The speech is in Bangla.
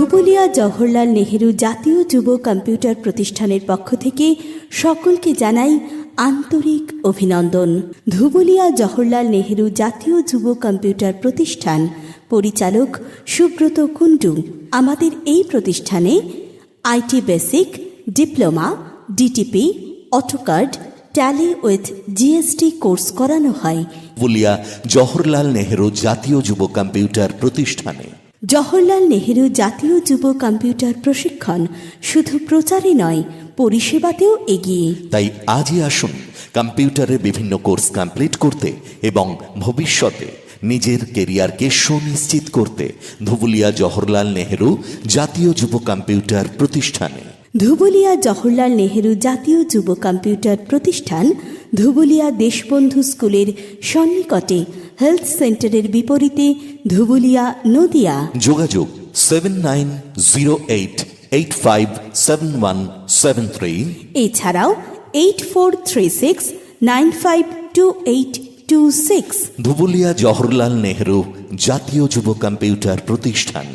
ধুবুলিয়া জওহরলাল নেহেরু জাতীয় যুব কম্পিউটার প্রতিষ্ঠানের পক্ষ থেকে সকলকে জানাই আন্তরিক অভিনন্দন। ধুবুলিয়া জওহরলাল নেহেরু জাতীয় যুব কম্পিউটার প্রতিষ্ঠান পরিচালক সুব্রত কুণ্ডু। আমাদের এই প্রতিষ্ঠানে IT basic, diploma, DTP, AutoCAD, Tally with GST course করানো হয়। ধুবুলিয়া জওহরলাল নেহেরু জাতীয় যুব কম্পিউটার প্রতিষ্ঠানে জওহরলাল নেহেরু জাতীয় যুব কম্পিউটার প্রশিক্ষণ শুধু প্রচারে নয়, পরিষেবাতেও এগিয়ে। তাই আজই আসুন কম্পিউটারের বিভিন্ন কোর্স কমপ্লিট করতে এবং ভবিষ্যতে নিজের কেরিয়ারকে সুনিশ্চিত করতে ধুবুলিয়া জওহরলাল নেহেরু জাতীয় যুব কম্পিউটার প্রতিষ্ঠানে। ধুবুলিয়া জওহরলাল নেহেরু জাতীয় যুব কম্পিউটার প্রতিষ্ঠান ধুবুলিয়া দেশবন্ধু স্কুলের সন্নিকটে, হেলথ সেন্টারের বিপরীতে, ধুবুলিয়া, নদিয়া। যোগাযোগ 7908857173। এছাড়াও 8436952826। ধুবুলিয়া জওহরলাল নেহেরু জাতীয় যুব কম্পিউটার প্রতিষ্ঠান।